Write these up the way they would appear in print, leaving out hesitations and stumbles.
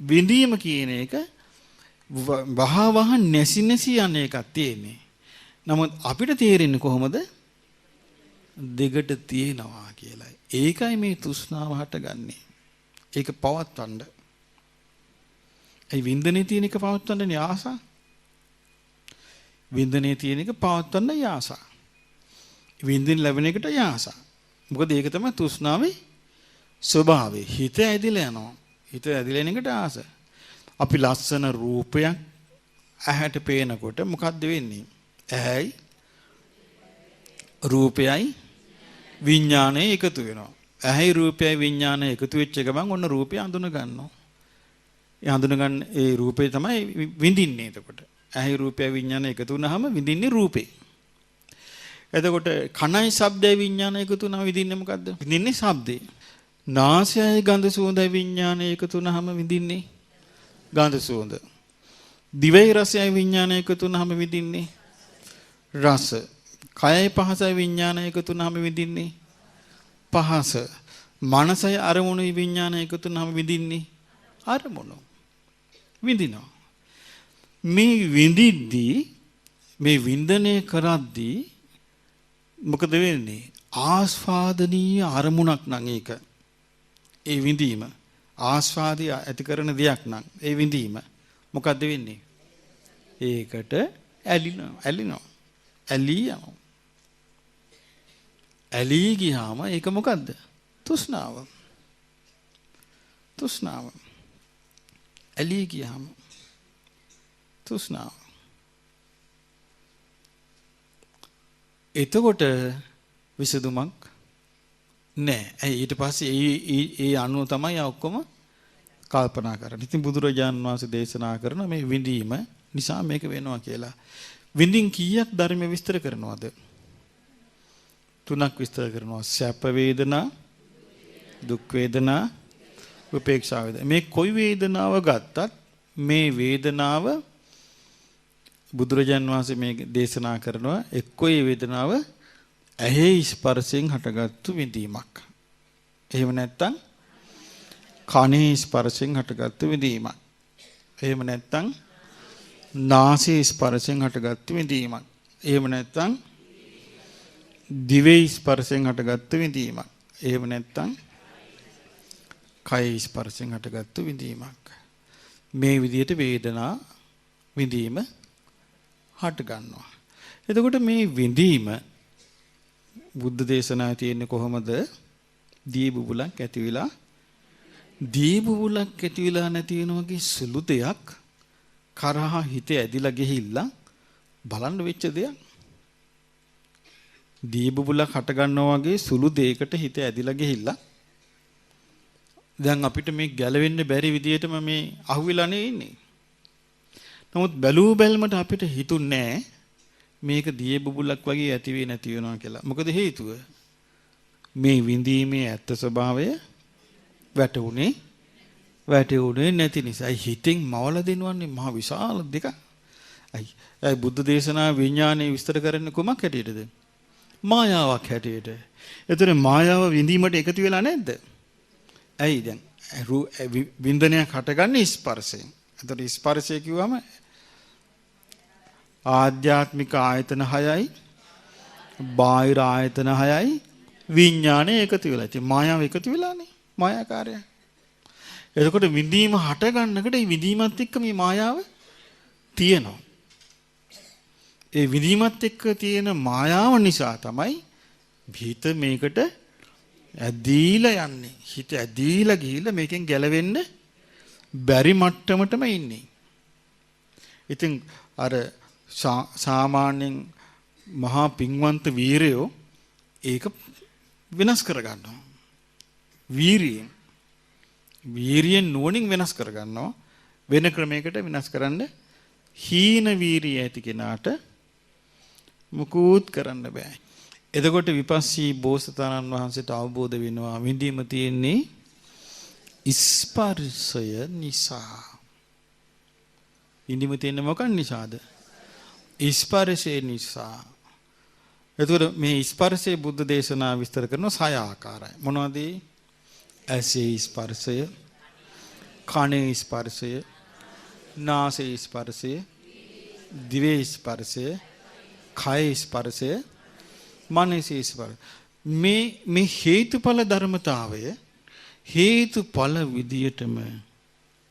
විඳීම කියන එක වහ නැසි නැසි යන එකක් තියෙන්නේ. නමුත් අපිට තේරෙන්නේ කොහොමද? දෙකට තියෙනවා කියලා. ඒකයි මේ තෘෂ්ණාව හටගන්නේ. ඒක පවත්වන්න. ඒ වින්දනේ තියෙන එක පවත්වන්න ආසා. වින්දනේ තියෙන එක පවත්වන්න ආසා. වින්දින් ලැබෙන එකට ආසා. මොකද ඒක තමයි තෘෂ්ණාවේ ස්වභාවය. හිත ඇදිලා යනවා. හිත ඇදිලා යන එකට ආස. අපි ලස්සන රූපයක් ඇහැට පේනකොට මොකද්ද වෙන්නේ? ඇහැයි රූපයයි විඥානය එකතු වෙනවා. ඇහැයි රූපයයි විඥානය එකතු වෙච්ච ගමන් ඔන්න රූපය අඳුන ගන්නවා. ඒ අඳුන ගන්න ඒ රූපේ තමයි විඳින්නේ එතකොට. ඇහැයි රූපයයි විඥානය එකතු වුනහම විඳින්නේ රූපේ. එතකොට කනයි ශබ්දයි විඥානය එකතු වුනහම විඳින්නේ මොකද්ද? විඳින්නේ ශබ්දේ. නාසයයි ගඳ සුවඳයි විඥානය එකතු වුනහම විඳින්නේ ගඳ සුවඳ. දිවයි රසයයි විඥානය එකතු වුනහම විඳින්නේ රස. කයයි පහසයි විඥානය එකතු වුනහම විඳින්නේ පහස. මනසයි අරමුණුයි විඥානය එකතු වුනහම විඳින්නේ අරමුණු. විඳිනවා. මේ විඳිද්දී මේ වින්දනය කරද්දී මොකද වෙන්නේ? ආස්වාදනීය අරමුණක් නම් ඒක. ඒ විඳීම ආස්වාදය ඇති කරන දෙයක් නම් ඒ විඳීම මොකද්ද වෙන්නේ? ඒකට ඇලිනවා. ඇලී ගියාම ඒක මොකද්ද? තෘෂ්ණාව. ඇලී ගියාම තෘෂ්ණාව. එතකොට විසඳුමක් නෑ. ඊට පස්සේ ඒ අනුව තමයි ඔක්කොම කල්පනා කරන්නේ. ඉතින් බුදුරජාන් වහන්සේ දේශනා කරන මේ විඳීම නිසා මේක වෙනවා කියලා. විඳින් කීයක් ධර්ම විස්තර කරනවද? 3ක් විස්තර කරනවා. සැප වේදනා, දුක් වේදනා, උපේක්ෂා වේදනා. මේ කොයි වේදනාව ගත්තත් මේ වේදනාව බුදුරජාන් වහන්සේ මේ දේශනා කරනවා එක්කෝ ඒ වේදනාව ඇහි ස්පර්ශයෙන් හටගත්තු විඳීමක්. එහෙම නැත්නම් කනේ ස්පර්ශයෙන් හටගත්තු විඳීමක්. එහෙම නැත්නම් නාසයේ ස්පර්ශයෙන් හටගත්තු විඳීමක්. එහෙම නැත්නම් දිවේ ස්පර්ශයෙන් හටගත්තු විඳීමක්. එහෙම නැත්නම් කය ස්පර්ශයෙන් හටගත්තු විඳීමක්. මේ විදිහට වේදනා විඳීම හට ගන්නවා. එතකොට මේ විඳීම බුද්ධ දේශනාවේ තියෙන්නේ කොහොමද? දී බුබුලක් ඇති වෙලා නැති වෙන වගේ සුළු දෙයක් කරහා හිත ඇදිලා ගිහිල්ලා බලන්න වෙච්ච දෙයක්. දී බුබුලක් හට ගන්නවා වගේ සුළු දෙයකට හිත ඇදිලා ගිහිල්ලා දැන් අපිට මේ ගැලවෙන්න බැරි විදියටම මේ අහුවෙලා නේ ඉන්නේ. නමුත් බැලූ බැල්මට අපිට හිතුන්නේ මේක දිය බුබුලක් වගේ ඇති වෙ නැති වෙනවා කියලා. මොකද හේතුව? මේ විඳීමේ ඇත්ත ස්වභාවය වැටුනේ නැති නිසා. හිතෙන් මවල දෙනවන්නේ මහ විශාල දෙක. අයි බුද්ධ දේශනා විඥානයේ විස්තර කරන්නේ කොමක් හැටියටද? මායාවක් හැටියට. ඒතර මායාව විඳීමට එකතු වෙලා නැද්ද? ඇයි දැන් වින්දනයක් හටගන්නේ ස්පර්ශයෙන්. ඒතර ස්පර්ශය කිව්වම ආධ්‍යාත්මික ආයතන 6යි බාහිර ආයතන 6යි විඥානය එකතු වෙලා. ඉතින් මායාව එකතු වෙලානේ. මායාකාරය. එතකොට විඳීම හට ගන්නකොට මේ විඳීමත් එක්ක මේ මායාව තියෙනවා. ඒ විඳීමත් එක්ක තියෙන මායාව නිසා තමයි හිත මේකට ඇදීලා යන්නේ. හිත ඇදීලා ගිහිල්ලා මේකෙන් ගැලවෙන්න බැරි මට්ටමටම ඉන්නේ. ඉතින් අර සාමාන්‍යයෙන් මහා පින්වන්ත වීරයෝ ඒක වෙනස් කරගන්නවා. වීරියෙන් නුවණින් වෙනස් කරගන්නවා. වෙන ක්‍රමයකට වෙනස් කරන්න හීන වීරිය ඇති කෙනාට මුකුත් කරන්න බෑ. එතකොට විපස්සී බෝසතාණන් වහන්සේට අවබෝධ වෙනවා විඳීම තියෙන්නේ ස්පර්ශය නිසා. විඳීම තියෙන්නේ මොකක් නිසාද? ස්පර්ශය නිසා. එතකොට මේ ස්පර්ශයේ බුද්ධ දේශනා විස්තර කරන 6 ආකාරයි. මොනවද? ඇසේ ස්පර්ශය, කනේ ස්පර්ශය, නාසයේ ස්පර්ශය, දිවේ ස්පර්ශය, කයේ ස්පර්ශය, මනසේ ස්පර්ශය. මේ හේතුඵල ධර්මතාවය හේතුඵල විදියටම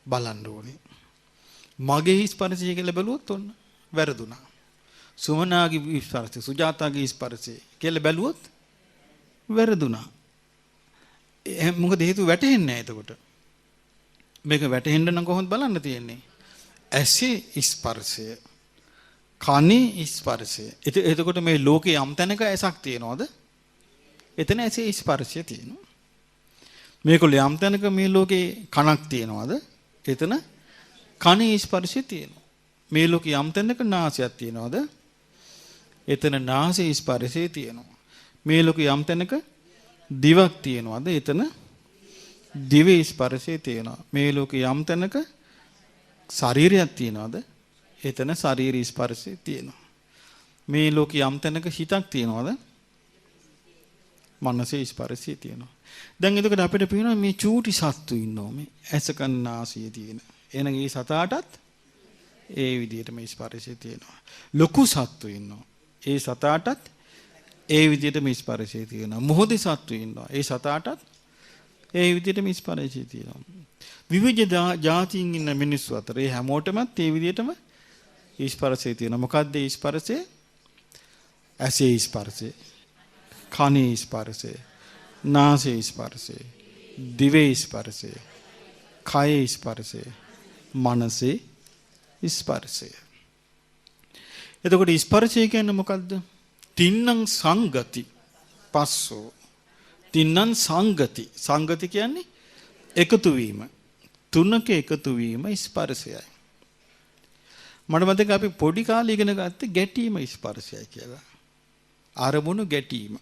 බලන්න ඕනේ. මගේ ස්පර්ශය කියලා බැලුවොත් ඔන්න වැරදුනා. සුමනාගේ ස්පර්ශය, සුජාතාගේ ස්පර්ශය කියලා බැලුවොත් වැරදුනා. මොකද හේතු වැටෙන්නේ නැහැ එතකොට. මේක වැටෙන්න නම් කොහොමද බලන්න තියෙන්නේ? ඇසේ ස්පර්ශය, කනේ ස්පර්ශය. එතකොට මේ ලෝකේ යම් තැනක ඇසක් තියනවද? එතන ඇසේ ස්පර්ශය තියෙනවා. මේකල යම් තැනක මේ ලෝකේ කනක් තියනවද? එතන කනේ ස්පර්ශය තියෙනවා. මේ ලෝකේ යම් තැනක නාසයක් තියනවද? එතන නාසයේ ස්පර්ශය තියෙනවා. මේ ලෝකේ යම් තැනක දිවක් තියනවද? එතන දිවේ ස්පර්ශය තියෙනවා. මේ ලෝකේ යම් තැනක ශරීරයක් තියනවද? එතන ශරීරී ස්පර්ශය තියෙනවා. මේ ලෝකේ යම් තැනක හිතක් තියනවද? මනසේ ස්පර්ශය තියෙනවා. දැන් එතකොට අපිට පේනවා මේ චූටි සත්තු ඉන්නවා මේ ඇස කන නාසය තියෙන. එහෙනම් මේ සතාටත් ඒ විදිහට මේ ස්පර්ශය තියෙනවා. ලොකු සත්තු ඉන්නවා. ඒ සතාටත් ඒ විදිහට මේ ස්පර්ශය තියෙනවා. මොහොතේ සත්තු ඉන්නවා. ඒ සතාටත් ඒ විදිහට මේ ස්පර්ශය තියෙනවා. විවිධ જાතියින් ඉන්න මිනිස්සු අතර ඒ හැමෝටමත් ඒ විදිහටම ස්පර්ශය තියෙනවා. මොකද්ද ඒ ස්පර්ශය? ඇසේ ස්පර්ශය, කනේ ස්පර්ශය, නාසයේ ස්පර්ශය, දිවේ ස්පර්ශය, කයේ ස්පර්ශය, මනසේ ස්පර්ශය. එතකොට ස්පර්ශය කියන්නේ මොකද්ද? තින්නම් සංගති පස්සෝ. තින්නම් සංගති. සංගති කියන්නේ එකතු වීම. තුනක එකතු වීම ස්පර්ශයයි. මට මතක අපි පොඩි කාලේ ඉගෙන ගත්තේ ගැටීම ස්පර්ශයයි කියලා. අරමුණු ගැටීම.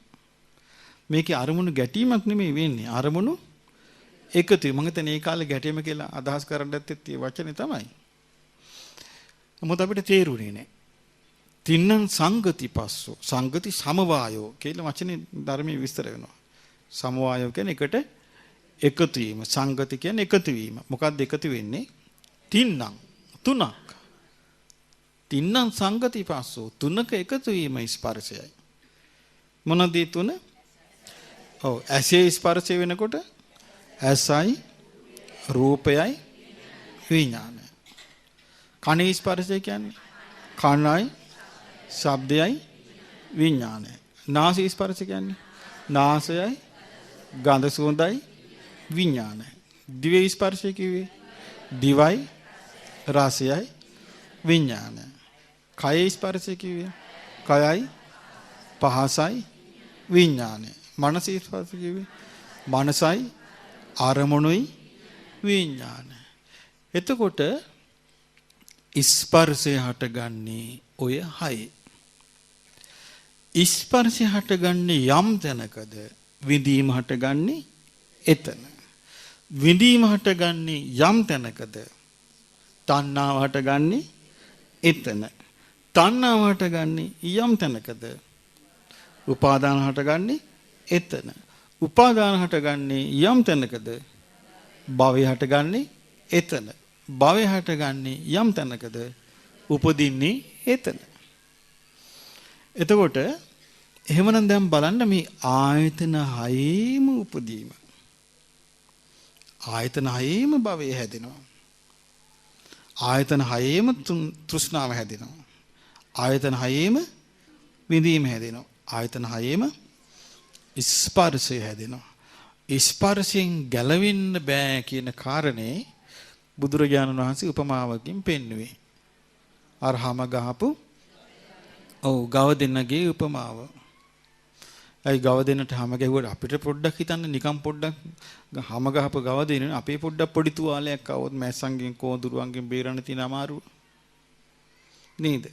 මේකේ අරමුණු ගැටීමක් නෙමෙයි වෙන්නේ. අරමුණු එකතු. මම හිතන්නේ ඒ කාලේ ගැටීම කියලා අදහස් කරන්න ඇත්තේ ඒ වචනේ තමයි. මොකද අපිට තේරුනේ නැහැ. තින්නම් සංගති පස්සෝ. සංගති සමவாயෝ කියලා වචනේ ධර්මයේ විස්තර වෙනවා. සමவாயෝ කියන්නේ එකට එකතු වීම. සංගති කියන්නේ එකතු වීම. මොකක්ද එකතු වෙන්නේ? තින්නම් තුනක්. තින්නම් සංගති පස්සෝ. තුනක එකතු වීම ස්පර්ශයයි. මොනවද ඒ තුන? ඔව් ඇසේ ස්පර්ශය වෙනකොට ඇසයි රූපයයි විඥානය. කනේ ස්පර්ශය කියන්නේ කනයි ශබ්දයයි විඥානය. නාසයේ ස්පර්ශය කියන්නේ නාසයයි ගන්ධ සුවඳයි විඥානය. දිවේ ස්පර්ශය කිව්වේ දිවයි රසයයි විඥානය. කයේ ස්පර්ශය කිව්වේ කයයි පහසයි විඥානය. මනසේ ස්පර්ශය කිව්වේ මනසයි අරමුණුයි විඥානය. එතකොට ස්පර්ශය හටගන්නේ ඔය හයේ. ස්පර්ශය හටගන්නේ යම් තැනකද විඳීම හටගන්නේ එතන. විඳීම හටගන්නේ යම් තැනකද තණ්හාව හටගන්නේ එතන. තණ්හාව හටගන්නේ යම් තැනකද උපාදාන හටගන්නේ එතන. උපාදාන හටගන්නේ යම් තැනකද භවය හටගන්නේ එතන. භවය හටගන්නේ යම් තැනකද උපදින්නේ එතන. එතකොට එහෙමනම් දැන් බලන්න මේ ආයතන හයේම උපදීම. ආයතන හයේම භවය හැදෙනවා. ආයතන හයේම තෘෂ්ණාව හැදෙනවා. ආයතන හයේම විඳීම හැදෙනවා. ආයතන හයේම ස්පර්ශය හැදෙනවා. ස්පර්ශයෙන් ගැලවෙන්න බෑ කියන කාරණේ බුදුරජාණන් වහන්සේ උපමාවකින් පෙන්වුවේ. අර හැම ගහපු ගව දෙන්නගේ උපමාව. ඒ ගව දෙන්නට හැම ගැහුවට අපිට පොඩ්ඩක් හිතන්න නිකම් පොඩ්ඩක් හැම ගහපු ගව දෙන්න අපේ පොඩ්ඩක් පොඩි තුවාලයක් આવොත් මැස්සන්ගෙන් කෝඳුරුවන්ගෙන් බේරන්න තියෙන අමාරුව නේද?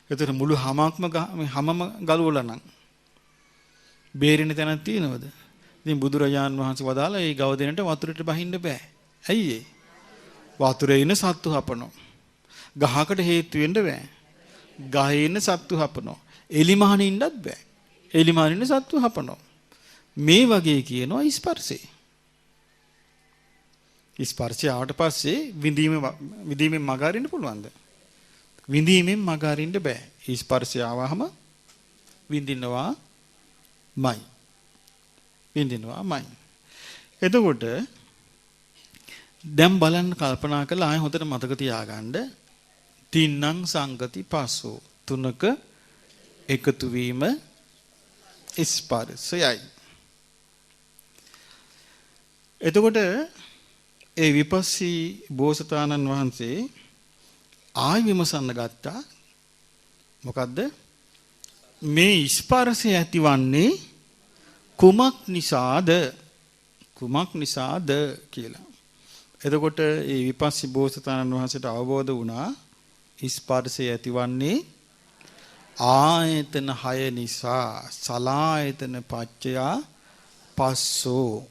ඒතර මුළු හැමම ගලවලා නම් බේරෙන්න තැනක් තියෙනවද? ඉතින් බුදුරජාන් වහන්සේ වදාලා මේ ගව දෙන්නට වතුරට බහින්න බෑ. ඇයි ඒ? වතුරේ ඉන්න සත්තු හපනවා. ගහකට හේතු වෙන්න බෑ. ගහේ ඉන්න සත්තු හපනවා. එලිමහනේ ඉන්නත් බෑ. එලිමහනේ ඉන්න සත්තු හපනවා. මේ වගේ කියනවා ස්පර්ශේ. ස්පර්ශය ආවට පස්සේ විඳීමෙන් මග අරින්න පුළුවන්ද? විඳීමෙන් මග අරින්න බෑ. ස්පර්ශය ආවහම විඳිනවාමයි. එතකොට දැන් බලන්න කල්පනා කරලා ආයෙ හොඳට මතක තියාගන්න. තින්නම් සංගති පස්සෝ තුනක එකතු වීම ස්පර්ශයයි. එතකොට ඒ විපස්සී බෝසතාණන් වහන්සේ ආයි විමසන්න ගත්තා. මොකද්ද? මේ ස්පර්ශය ඇතිවන්නේ කුමක් නිසාද? කුමක් නිසාද කියලා. එතකොට ඒ විපස්සී බෝසතාණන් වහන්සේට අවබෝධ වුණා ස්පර්ශය ඇතිවන්නේ ආයතන 6 නිසා. සලායතන පච්චයා පස්සෝ.